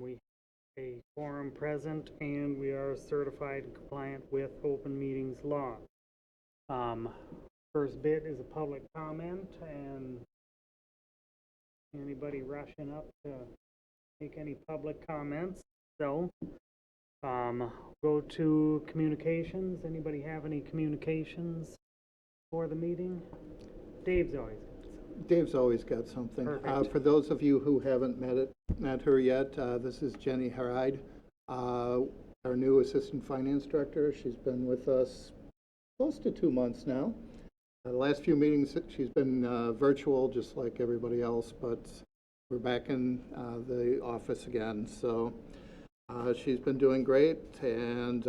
We have a quorum present and we are certified and compliant with open meetings law. First bit is a public comment, and anybody rushing up to make any public comments? So, go to communications. Anybody have any communications for the meeting? Dave's always got something. Perfect. For those of you who haven't met her yet, this is Jenny Haride, our new Assistant Finance Director. She's been with us close to 2 months now. The last few meetings, she's been virtual, just like everybody else, but we're back in the office again. So she's been doing great, and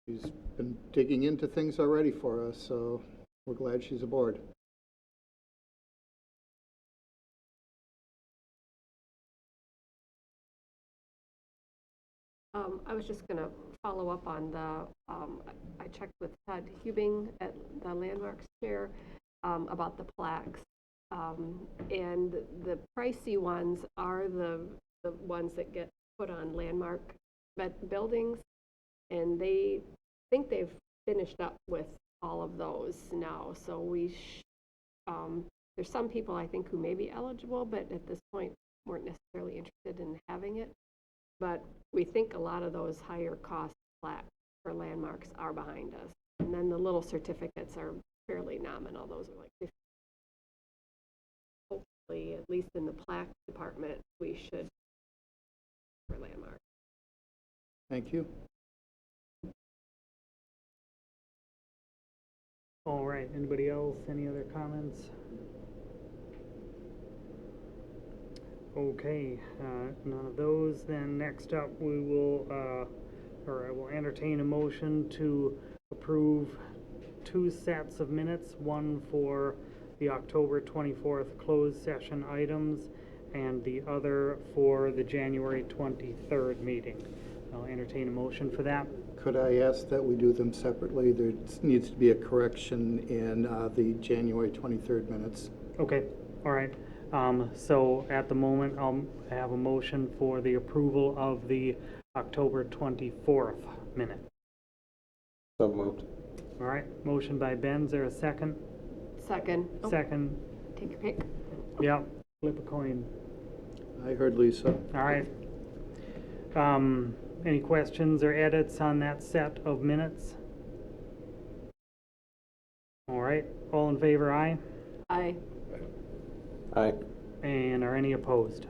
she's been digging into things already for us, so we're glad she's aboard. I was just going to follow up on the, I checked with Todd Hubing at the Landmarks Chair about the plaques. And the pricey ones are the ones that get put on landmark buildings. And they think they've finished up with all of those now. So there's some people I think who may be eligible, but at this point weren't necessarily interested in having it. But we think a lot of those higher cost plaques for landmarks are behind us. And then the little certificates are fairly nominal. Those are like 50. Hopefully, at least in the plaque department, we should for landmarks. Thank you. All right, anybody else? Any other comments? Okay, none of those. Then next up, we will, or I will entertain a motion to approve 2 sets of minutes, one for the October 24th closed session items and the other for the January 23rd meeting. I'll entertain a motion for that. Could I ask that we do them separately? There needs to be a correction in the January 23rd minutes. Okay, all right. So at the moment, I'll have a motion for the approval of the October 24th minute. So moved. All right, motion by Ben. Is there a second? Second. Second. Take your pick. Yep, flip a coin. I heard Lisa. All right. Any questions or edits on that set of minutes? All right, all in favor, aye? Aye. Aye. And are any opposed?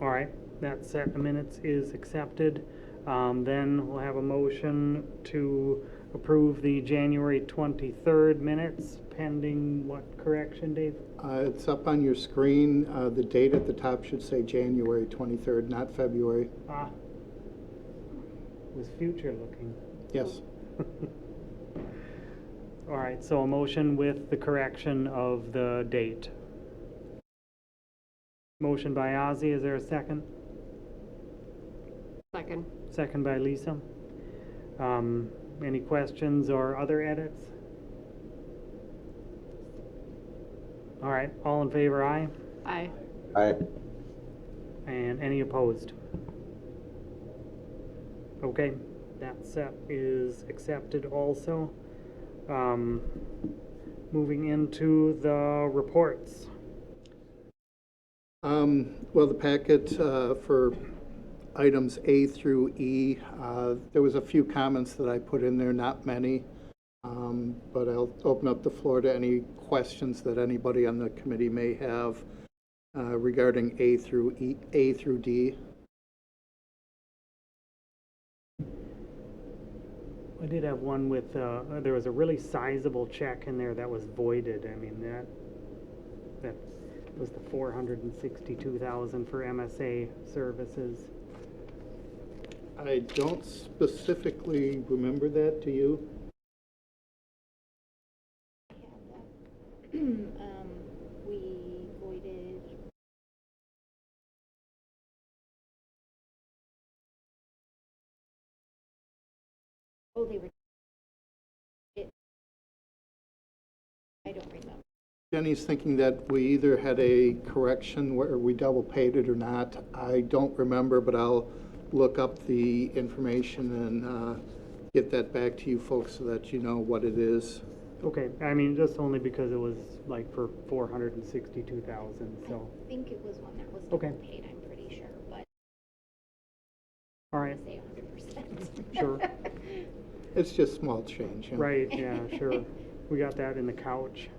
All right, that set of minutes is accepted. Then we'll have a motion to approve the January 23rd minutes pending what correction, Dave? It's up on your screen. The date at the top should say January 23rd, not February. Ah, was future looking. Yes. All right, so a motion with the correction of the date. Motion by Ozzy, is there a second? Second. Second by Lisa. Any questions or other edits? All right, all in favor, aye? Aye. Aye. And any opposed? Okay, that set is accepted also. Moving into the reports. Well, the packet for items A through E, there was a few comments that I put in there, not many, but I'll open up the floor to any questions that anybody on the committee may have regarding A through D. I did have one with, there was a really sizable check in there that was voided. I mean, that was the $462,000 for MSA services. I don't specifically remember that, do you? We voided. Oh, they were. I don't remember. Jenny's thinking that we either had a correction where we double paid it or not. I don't remember, but I'll look up the information and get that back to you folks so that you know what it is. Okay, I mean, just only because it was like for 462,000, so, I think it was one that was Okay. double paid, I'm pretty sure, but all I'm right, gonna say 100%. Sure. It's just small change. right, yeah, sure. We got that in the couch.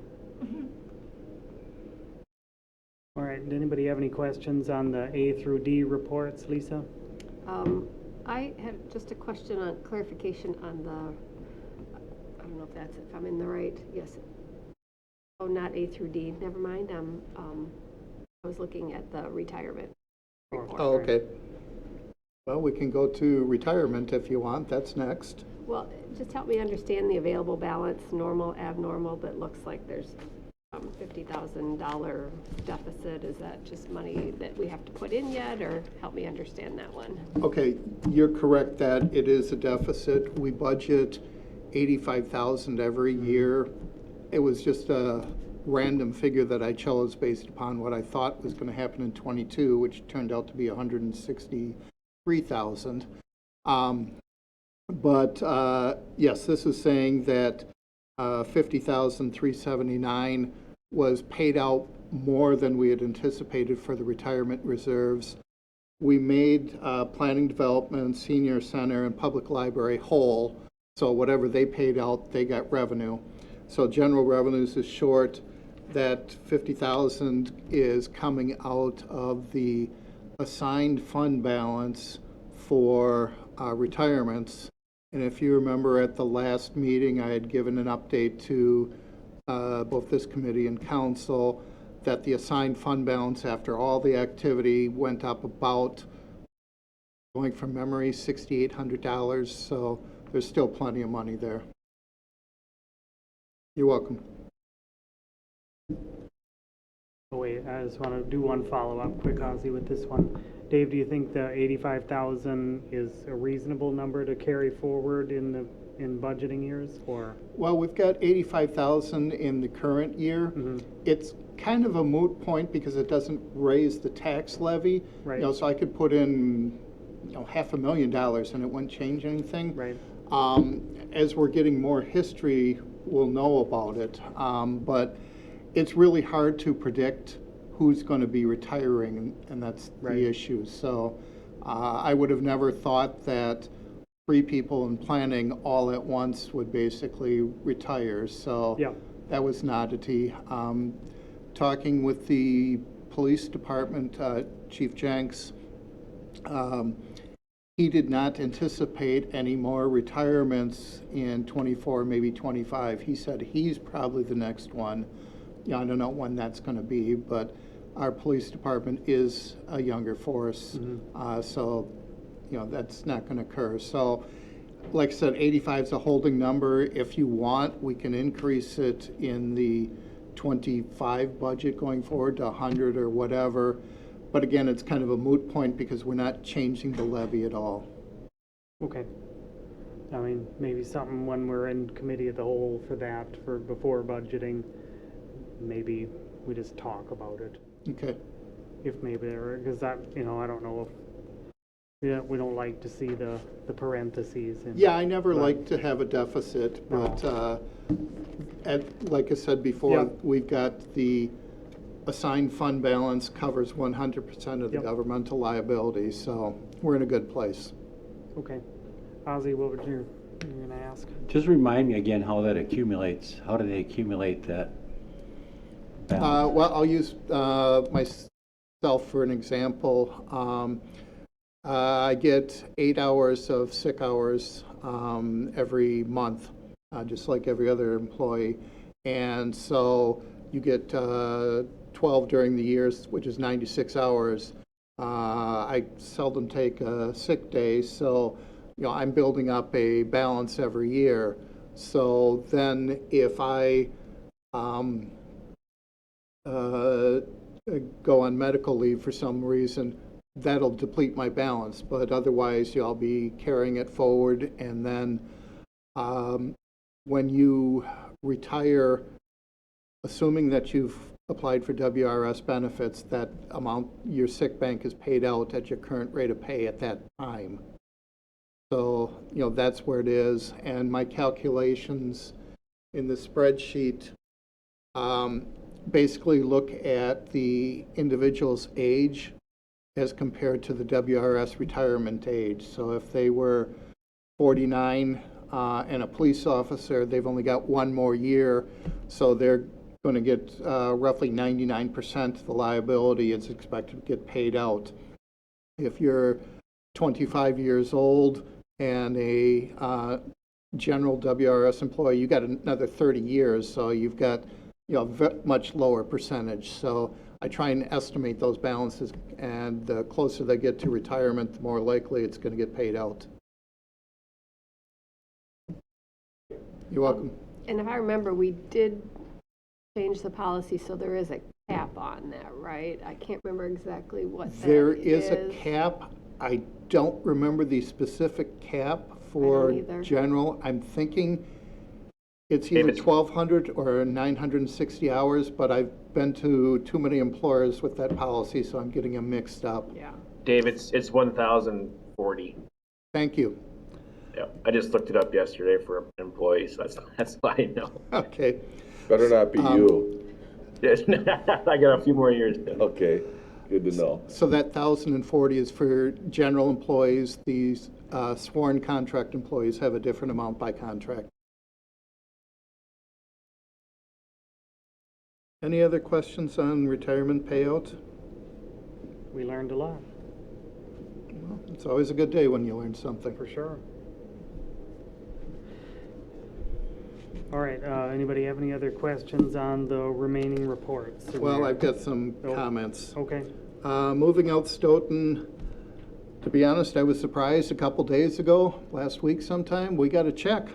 All right, did anybody have any questions on the A through D reports, Lisa? I have just a question on clarification on the, I don't know if I'm in the right, yes. Oh, not A through D, never mind, I was looking at the retirement report. Oh, okay. Well, we can go to retirement if you want. That's next. Well, just help me understand the available balance, normal, abnormal, that looks like there's $50,000 deficit. Is that just money that we have to put in yet, or help me understand that one? Okay, you're correct that it is a deficit. We budget 85,000 every year. It was just a random figure that I chose based upon what I thought was going to happen in '22, which turned out to be 163,000. Yes, this is saying that 50,379 was paid out more than we had anticipated for the retirement reserves. We made planning development, senior center, and public library whole, so whatever they paid out, they got revenue. So general revenues is short. That 50,000 is coming out of the assigned fund balance for retirements. And if you remember at the last meeting, I had given an update to both this committee and council that the assigned fund balance after all the activity went up about, going from memory, $6,800. So there's still plenty of money there. You're welcome. Oh, wait, I just want to do one follow-up quick, Ozzy, with this one. Dave, do you think the 85,000 is a reasonable number to carry forward in budgeting years, or? Well, we've got 85,000 in the current year. It's kind of a moot point because it doesn't raise the tax levy. Right. You know, so I could put in, $500,000 and it wouldn't change anything. Right. As we're getting more history, we'll know about it. But it's really hard to predict who's going to be retiring, and that's Right. the issue. So I would have never thought that 3 people in planning all at once would basically retire. So Yeah. that was an oddity. Talking with the police department, Chief Jenks, he did not anticipate any more retirements in '24, maybe '25. He said he's probably the next one. I don't know when that's going to be, but our police department is a younger force, so that's not going to occur. So, like I said, 85 is a holding number. If you want, we can increase it in the '25 budget going forward to 100 or whatever. But again, it's kind of a moot point because we're not changing the levy at all. Okay. I mean, maybe something when we're in committee of the whole for that, for before budgeting, maybe we just talk about it. Okay. If maybe there, because that, I don't know if, we don't like to see the parentheses. Yeah, I never Right. like to have a deficit, No. but like I said before, Yeah. we've got the assigned fund balance covers 100% of the Yep. governmental liabilities, so we're in a good place. Okay. Ozzy, what would you're going to ask? Just remind me again how that accumulates. How do they accumulate that balance? Well, I'll use myself for an example. I get 8 hours of sick hours every month, just like every other employee. And so you get 12 during the years, which is 96 hours. I seldom take a sick day, so I'm building up a balance every year. So then if I go on medical leave for some reason, that'll deplete my balance. But otherwise, I'll be carrying it forward. And then when you retire assuming that you've applied for WRS benefits, that amount, your sick bank is paid out at your current rate of pay at that time. So, that's where it is. And my calculations in the spreadsheet basically look at the individual's age as compared to the WRS retirement age. So if they were 49 and a police officer, they've only got one more year, so they're going to get roughly 99% of the liability is expected to get paid out. If you're 25 years old and a general WRS employee, you got another 30 years, so you've got much lower percentage. So I try and estimate those balances, and the closer they get to retirement, the more likely it's going to get paid out. You're welcome. And if I remember, we did change the policy, so there is a cap on that, right? I can't remember exactly what that There is a cap. I don't remember the specific cap for either. general. I'm thinking it's either 1,200 or 960 hours, but I've been to too many employers with that policy, so I'm getting them mixed up. Yeah. Dave, it's 1,040. Thank you. Yeah, I just looked it up yesterday for employees, so that's why I know. Okay. Better not be you. I got a few more years. Okay, good to know. So that 1,040 is for general employees. These sworn contract employees have a different amount by contract. Any other questions on retirement payout? We learned a lot, Well, it's always a good day when you learn something. for sure. All right, anybody have any other questions on the remaining reports? Well, I've got some Nope. comments. Okay, Moving out Stoughton, to be honest, I was surprised a couple days ago, last week sometime, we got a check.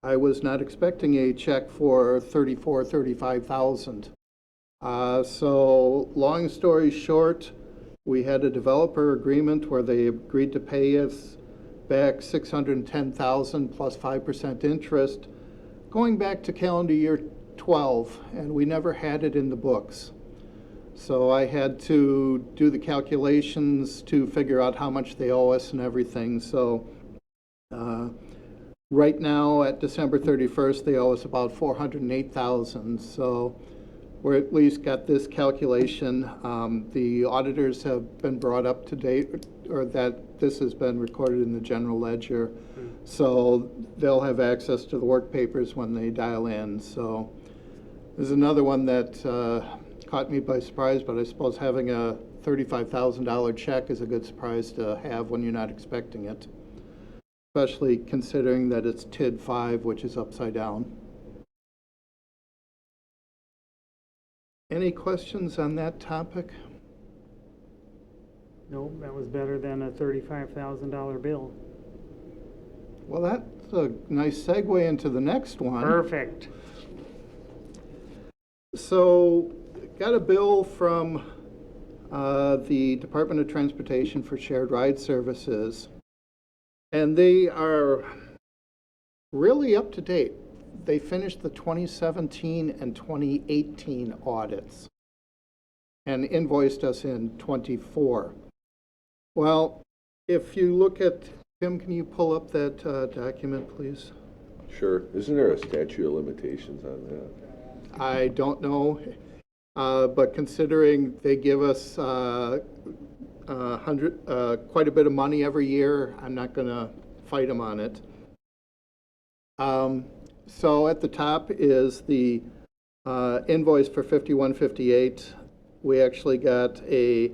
I was not expecting a check for $35,000. So long story short, we had a developer agreement where they agreed to pay us back $610,000 plus 5% interest, going back to calendar year 12, and we never had it in the books. So I had to do the calculations to figure out how much they owe us and everything. So right now, at December 31st, they owe us about $408,000. So we're at least got this calculation. The auditors have been brought up to date, or that this has been recorded in the general ledger. So they'll have access to the work papers when they dial in. So there's another one that caught me by surprise, but I suppose having a $35,000 check is a good surprise to have when you're not expecting it, especially considering that it's TID 5, which is upside down. Any questions on that topic? no, that was better than a $35,000 bill. Well, that's a nice segue into the next one. Perfect. So, got a bill from the Department of Transportation for shared ride services, and they are really up to date. They finished the 2017 and 2018 audits and invoiced us in 24. Well, if you look at, Tim, can you pull up that document, please? Sure. Isn't there a statute of limitations on that? I don't know, but considering they give us quite a bit of money every year, I'm not going to fight them on it. So at the top is the invoice for 5158. We actually got a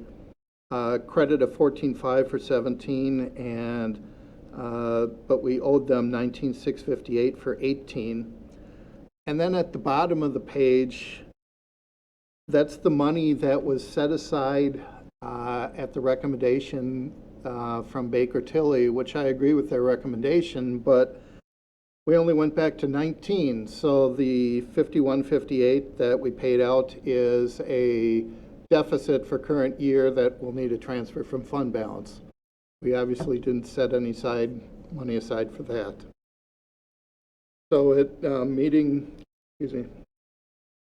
credit of 14.5 for 17, and but we owed them 19,658 for 18. And then at the bottom of the page, that's the money that was set aside at the recommendation from Baker Tilly, which I agree with their recommendation, but we only went back to 19. So the 5158 that we paid out is a deficit for current year that will need a transfer from fund balance. We obviously didn't set any money aside for that. So at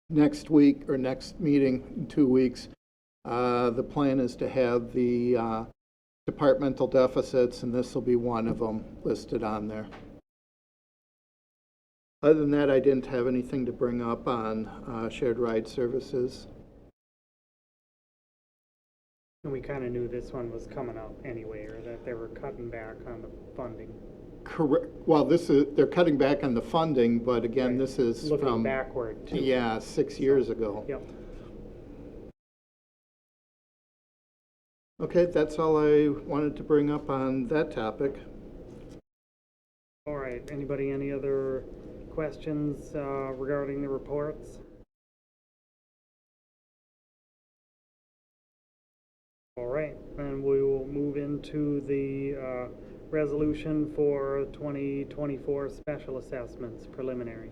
next week or next meeting in 2 weeks, the plan is to have the departmental deficits, and this will be one of them listed on there. Other than that, I didn't have anything to bring up on shared ride services. And we kind of knew this one was coming up anyway, or that they were cutting back on the funding. Correct. Well, they're cutting back on the funding, but again, Right. this is Looking from, backward too. yeah, 6 years ago. Yep. Okay, that's all I wanted to bring up on that topic. All right, anybody, any other questions regarding the reports? All right, and we will move into the resolution for 2024 special assessments preliminary.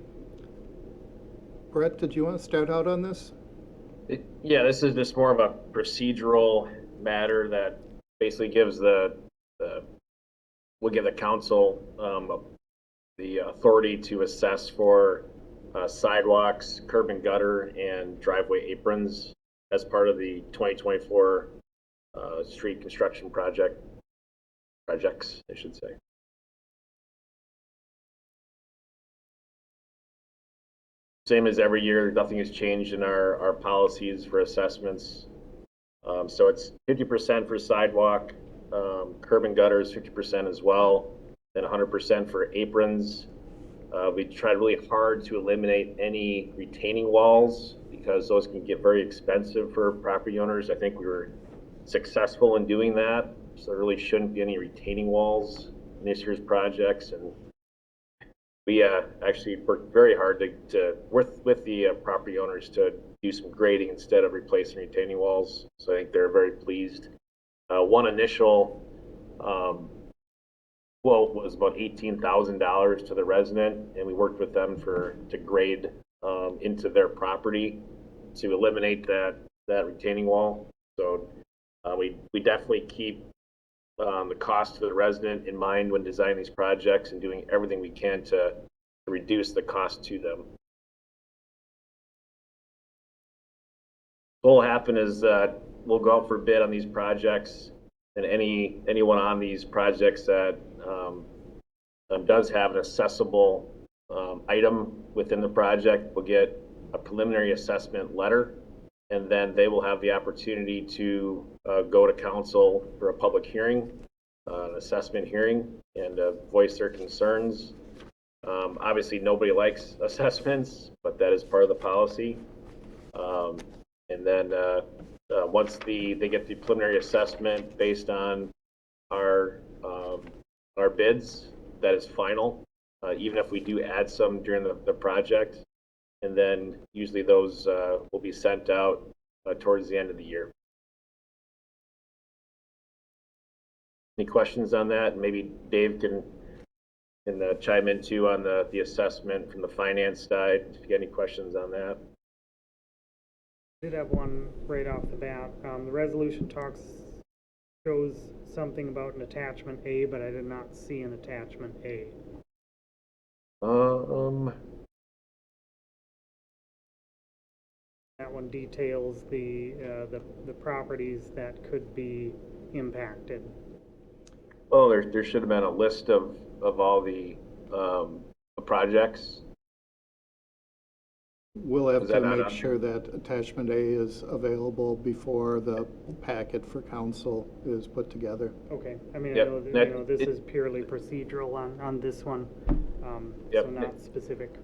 Brett, did you want to start out on this? Yeah, this is just more of a procedural matter that basically gives will give the council the authority to assess for sidewalks, curb and gutter, and driveway aprons as part of the 2024 street construction projects, I should say. Same as every year, nothing has changed in our policies for assessments. So it's 50% for sidewalk, curb and gutters, 50% as well, then 100% for aprons. We tried really hard to eliminate any retaining walls because those can get very expensive for property owners. I think we were successful in doing that. So there really shouldn't be any retaining walls in this year's projects. And we actually worked very hard to work with the property owners to do some grading instead of replacing retaining walls. So I think they're very pleased. One initial quote was about $18,000 to the resident, and we worked with them to grade into their property to eliminate that retaining wall. So we definitely keep the cost to the resident in mind when designing these projects and doing everything we can to reduce the cost to them. What will happen is that we'll go out for bid on these projects, and anyone on these projects that does have an accessible item within the project will get a preliminary assessment letter, and then they will have the opportunity to go to council for a public hearing, an assessment hearing, and voice their concerns. Obviously, nobody likes assessments, but that is part of the policy. And then once they get the preliminary assessment based on our bids, that is final, even if we do add some during the project. And then usually those will be sent out towards the end of the year. Any questions on that? Maybe Dave can chime in too on the assessment from the finance side, if you got any questions on that. I did have one right off the bat. The resolution shows something about an attachment A, but I did not see an attachment A. That one details the properties that could be impacted. Oh, there should have been a list of all the projects. We'll have Is to that not make on sure that attachment A is available before the packet for council is put together. Okay, I mean, Yep, I know that, that- this is purely procedural on this one, Yep. so not specific.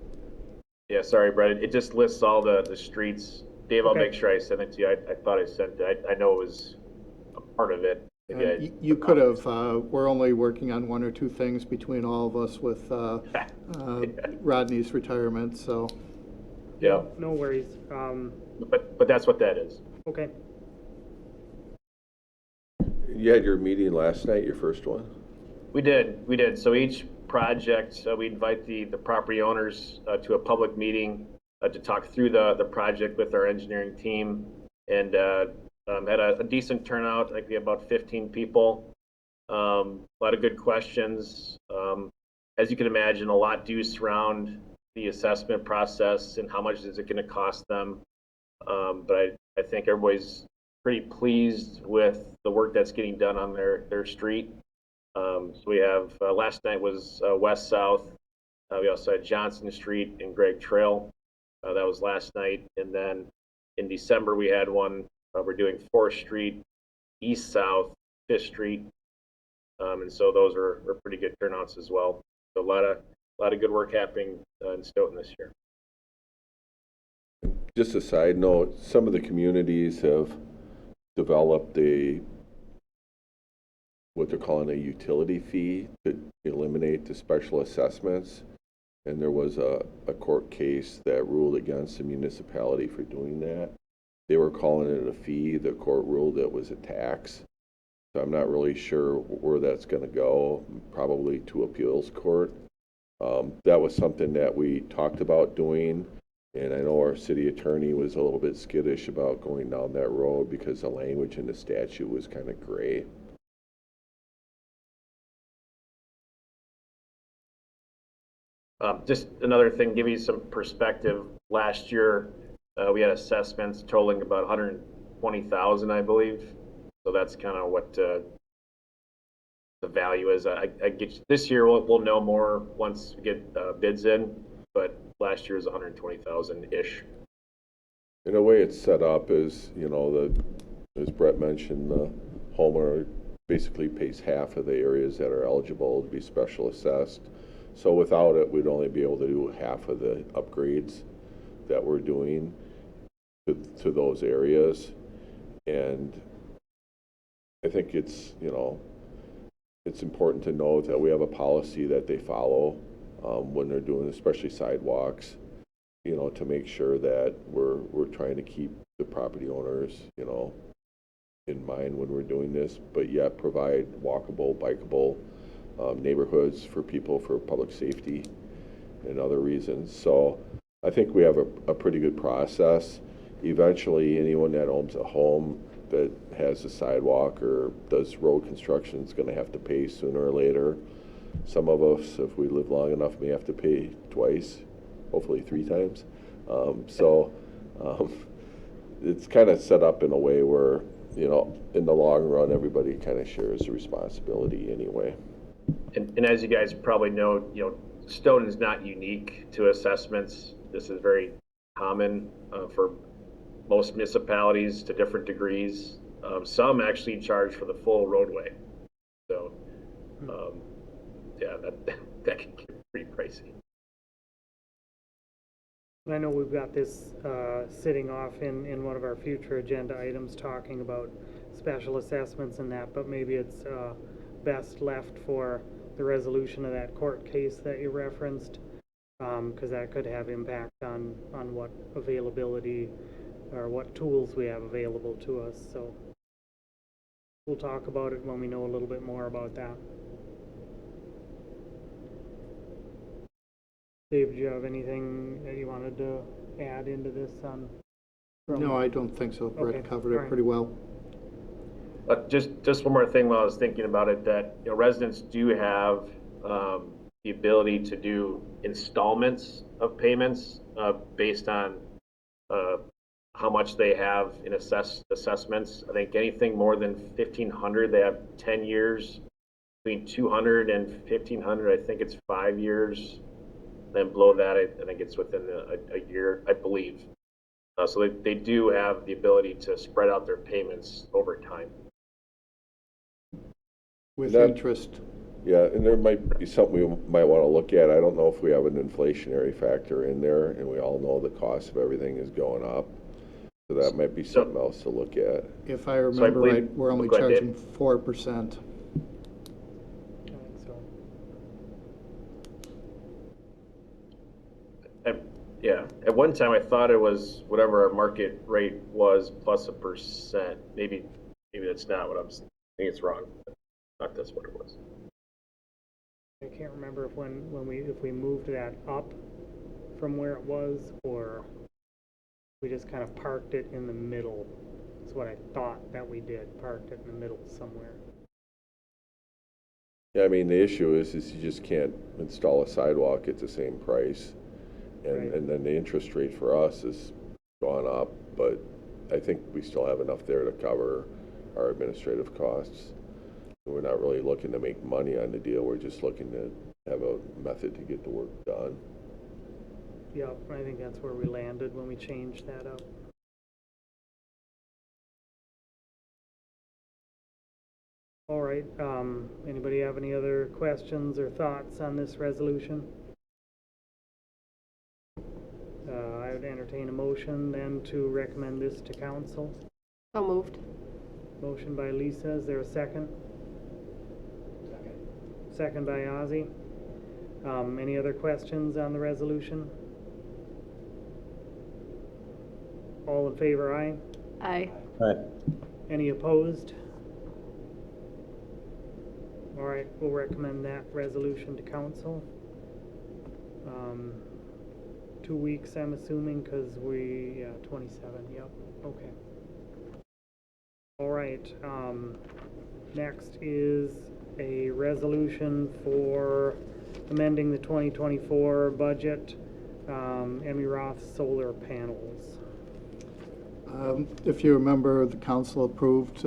Yeah, sorry, Brett. It just lists all the streets. Dave, I'll Okay. make sure I send it to you. I thought I sent it. I know it was a part of it. Maybe And I- you could have, we're only working on one or two things between all of us with Rodney's retirement, so. Yeah, No worries. but that's what that is. Okay, You had your meeting last night, your first one? We did. So each project, we invite the property owners to a public meeting to talk through the project with our engineering team, and had a decent turnout. I think we had about 15 people. A lot of good questions. As you can imagine, a lot do surround the assessment process and how much is it gonna cost them. But I think everybody's pretty pleased with the work that's getting done on their street. So we have, last night was west-south. We also had Johnson Street and Gregg Trail. That was last night. And then in December, we had one, we're doing 4th Street, east-south, 5th Street. And so those are pretty good turnouts as well. So a lot of good work happening in Stoughton this year. Just a side note, some of the communities have developed what they're calling a utility fee to eliminate the special assessments. And there was a court case that ruled against the municipality for doing that. They were calling it a fee. The court ruled it was a tax. So I'm not really sure where that's going to go, probably to appeals court. That was something that we talked about doing, and I know our city attorney was a little bit skittish about going down that road because the language in the statute was kind of gray. Just another thing, give you some perspective. Last year, we had assessments totaling about 120,000, I believe. So that's kind of what the value is. I get this year we'll know more once we get bids in, but last year was 120,000 ish. In a way, it's set up as, you know, as Brett mentioned, the homeowner basically pays half of the areas that are eligible to be special assessed. So without it, we'd only be able to do half of the upgrades that we're doing to those areas. And I think it's, you know, it's important to know that we have a policy that they follow when they're doing, especially sidewalks, you know, to make sure that we're trying to keep the property owners, you know, in mind when we're doing this, but yet provide walkable, bikeable neighborhoods for people for public safety and other reasons. So I think we have a pretty good process. Eventually, anyone that owns a home that has a sidewalk or does road construction is going to have to pay sooner or later. Some of us, if we live long enough, may have to pay twice, hopefully 3 times. It's kind of set up in a way where, you know, in the long run, everybody kind of shares the responsibility anyway. And as you guys probably know, you know, Stoughton is not unique to assessments. This is very common for most municipalities to different degrees. Some actually charge for the full roadway. So, yeah, that can get pretty pricey. I know we've got this sitting off in one of our future agenda items talking about special assessments and that, but maybe it's best left for the resolution of that court case that you referenced, because that could have impact on what availability or what tools we have available to us. So we'll talk about it when we know a little bit more about that. Dave, do you have anything that you wanted to add into this on? No, I don't think so. Brett Okay, covered all it right. pretty well. Just one more thing while I was thinking about it, that, you know, residents do have the ability to do installments of payments based on how much they have in assessments. I think anything more than 1,500, they have 10 years. Between 200 and 1,500, I think it's 5 years. Then below that, I think it's within a year, I believe. So they do have the ability to spread out their payments over time. With That- interest. Yeah, and there might be something we might want to look at. I don't know if we have an inflationary factor in there, and we all know the cost of everything is going up. So that might be something else to look at. If I remember believe- right, we're only go ahead, Dave. charging 4%. I think so. Yeah, at one time I thought it was whatever our market rate was plus 1%. Maybe that's not what I think it's wrong. I thought that's what it was. I can't remember if if we moved that up from where it was, or we just kind of parked it in the middle. That's what I thought that we did, parked it in the middle somewhere. Yeah, I mean, the issue is you just can't install a sidewalk at the same price And, Right. and then the interest rate for us has gone up, but I think we still have enough there to cover our administrative costs. We're not really looking to make money on the deal, we're just looking to have a method to get the work done. Yeah, I think that's where we landed when we changed that up. All right, anybody have any other questions or thoughts on this resolution? I would entertain a motion then to recommend this to council. So moved. Motion by Lisa, is there a second? Second by Ozzy. Any other questions on the resolution? All in favor, aye? Aye. Aye. Any opposed? All right, we'll recommend that resolution to council. 2 weeks, I'm assuming, because yeah, 27, yep, okay. All right, next is a resolution for amending the 2024 budget, Emmy Roth solar panels. If you remember, the council approved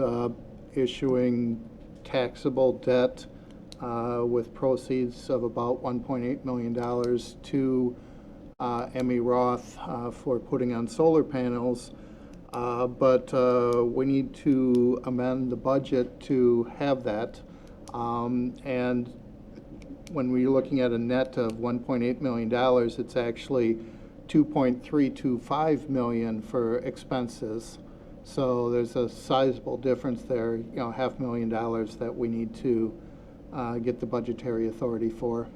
issuing taxable debt with proceeds of about $1.8 million to Emmy Roth for putting on solar panels. But we need to amend the budget to have that. And when we're looking at a net of $1.8 million, it's actually $2.325 million for expenses. So there's a sizable difference there, $500,000 that we need to get the budgetary authority for.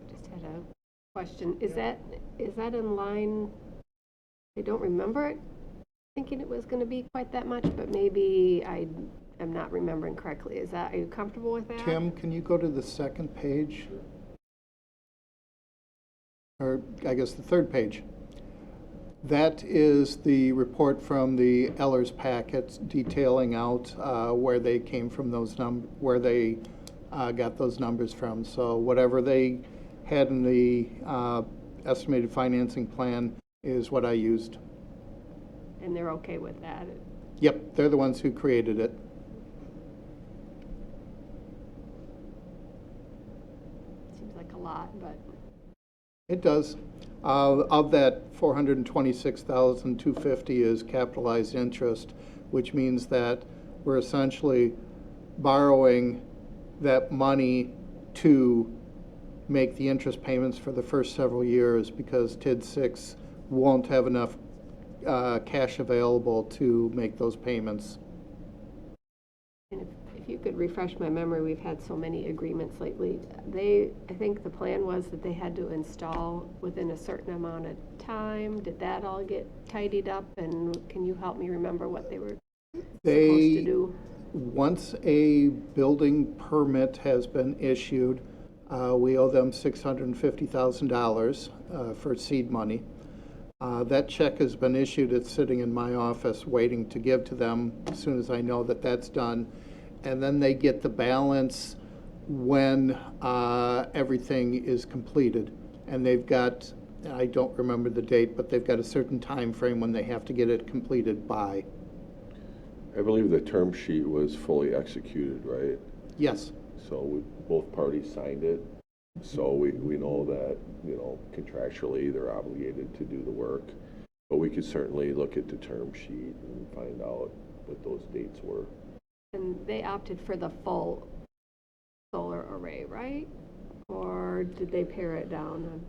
Just had a question. Is that in line? I don't remember it thinking it was going to be quite that much, but maybe I am not remembering correctly. Are you comfortable with that? Tim, can you go to the second page? Or I guess the third page. That is the report from the Ellers packets detailing out where they came from where they got those numbers from. So whatever they had in the estimated financing plan is what I used. And they're okay with that? Yep, they're the ones who created it. Seems like a lot, but It does. Of that, $426,250 is capitalized interest, which means that we're essentially borrowing that money to make the interest payments for the first several years because TID 6 won't have enough cash available to make those payments. and if you could refresh my memory, we've had so many agreements lately. I think the plan was that they had to install within a certain amount of time. Did that all get tidied up? And can you help me remember what they were supposed to do? Once a building permit has been issued, we owe them $650,000 for seed money. That check has been issued. It's sitting in my office waiting to give to them as soon as I know that that's done. And then they get the balance when everything is completed. And they've got, I don't remember the date, but they've got a certain time frame when they have to get it completed by. I believe the term sheet was fully executed, right? Yes. So both parties signed it. So we know that, contractually they're obligated to do the work. But we could certainly look at the term sheet and find out what those dates were. And they opted for the full solar array, right? Or did they pare it down?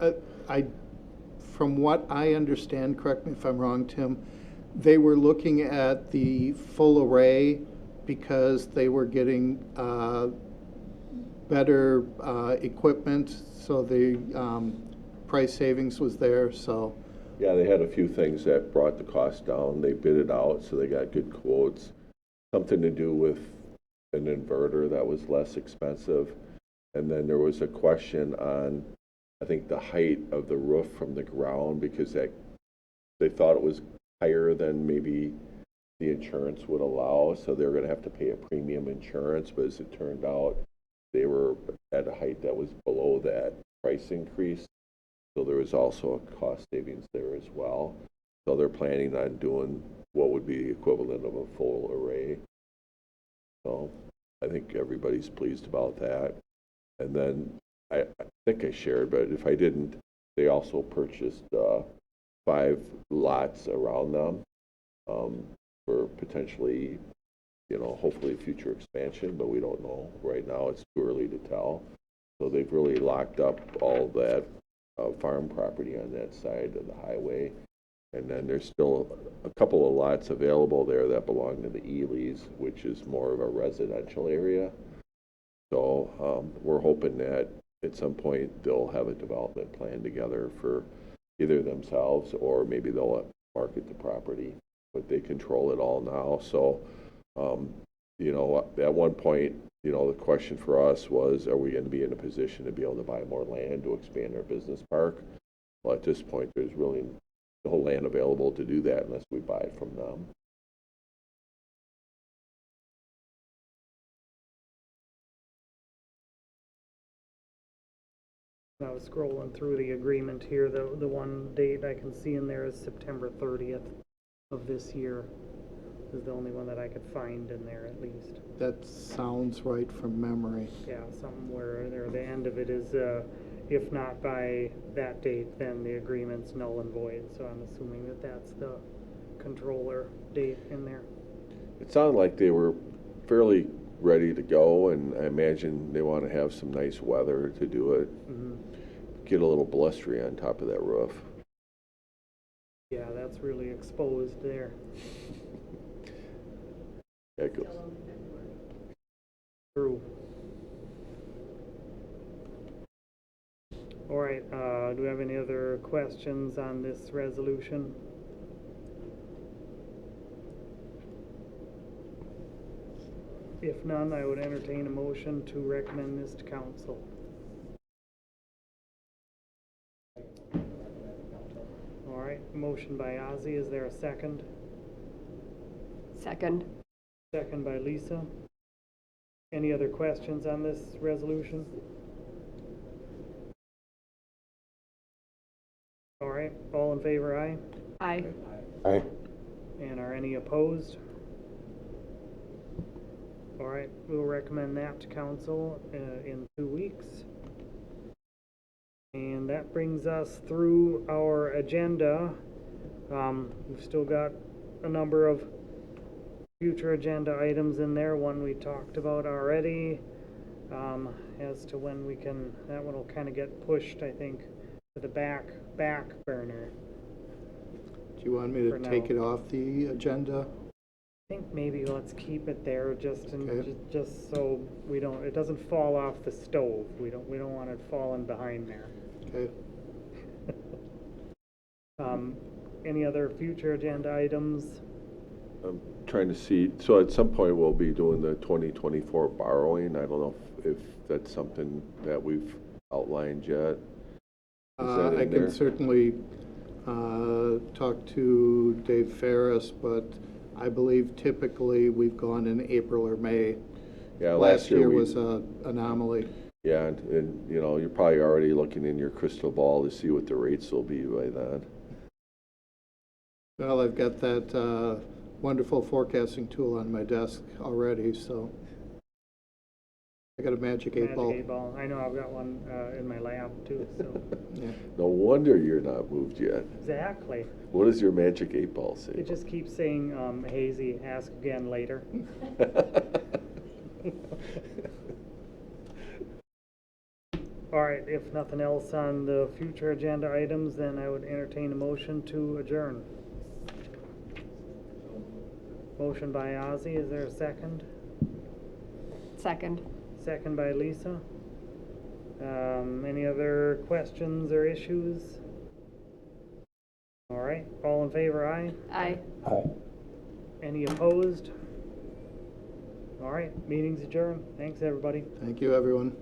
From what I understand, correct me if I'm wrong, Tim, they were looking at the full array because they were getting better equipment, so the price savings was there, so. Yeah, they had a few things that brought the cost down. They bid it out, so they got good quotes. Something to do with an inverter that was less expensive. And then there was a question on, I think, the height of the roof from the ground because they thought it was higher than maybe the insurance would allow, so they were going to have to pay a premium insurance. But as it turned out, they were at a height that was below that price increase. So there was also a cost savings there as well. So they're planning on doing what would be equivalent of a full array. So I think everybody's pleased about that. And then I think I shared, but if I didn't, they also purchased 5 lots around them for potentially, hopefully future expansion, but we don't know. Right now, it's too early to tell. So they've really locked up all that farm property on that side of the highway. And then there's still a couple of lots available there that belong to the Ely's, which is more of a residential area. So we're hoping that at some point they'll have a development plan together for either themselves or maybe they'll market the property, but they control it all now. So, at one point, the question for us was, are we going to be in a position to be able to buy more land to expand our business park? Well, at this point, there's really no land available to do that unless we buy it from them. I was scrolling through the agreement here. The one date I can see in there is September 30th of this year. Is the only one that I could find in there, at least. That sounds right from memory. Yeah, somewhere there. The end of it is, if not by that date, then the agreement's null and void. So I'm assuming that that's the controller date in there. It sounded like they were fairly ready to go, and I imagine they want to have some nice weather to do it. Mm-hmm. Get a little blustery on top of that roof. Yeah, that's really exposed there. That goes. True. All right, do we have any other questions on this resolution? If none, I would entertain a motion to recommend this to council. All right, motion by Ozzy. Is there a second? Second. Second by Lisa. Any other questions on this resolution? All right, all in favor, aye? Aye. Aye. And are any opposed? All right, we'll recommend that to council in 2 weeks. And that brings us through our agenda. We've still got a number of future agenda items in there. One we talked about already, as to when we can, that one will kind of get pushed, I think, to the back burner. Do you want me For to now. take it off the agenda? I think maybe let's keep it there just Okay. just so it doesn't fall off the stove. We don't want it falling behind there. Okay. Any other future agenda items? I'm trying to see, so at some point we'll be doing the 2024 borrowing. I don't know if that's something that we've outlined yet. Is that I in can there? certainly talk to Dave Ferris, but I believe typically we've gone in April or May. Yeah, Last year we- was an anomaly. Yeah, and you're probably already looking in your crystal ball to see what the rates will be by then. Well, I've got that wonderful forecasting tool on my desk already, so I got a magic 8-ball. Magic 8-ball. I know I've got one in my lab too. So Yeah. No wonder you're not moved yet. exactly. What does your magic 8-ball say? It just keeps saying, hazy, ask again later. All right, if nothing else on the future agenda items, then I would entertain a motion to adjourn. Motion by Ozzy, is there a second? Second. Second by Lisa. Any other questions or issues? All right, all in favor, aye? Aye. Aye. Any opposed? All right, meeting's adjourned. Thanks, everybody. Thank you, everyone.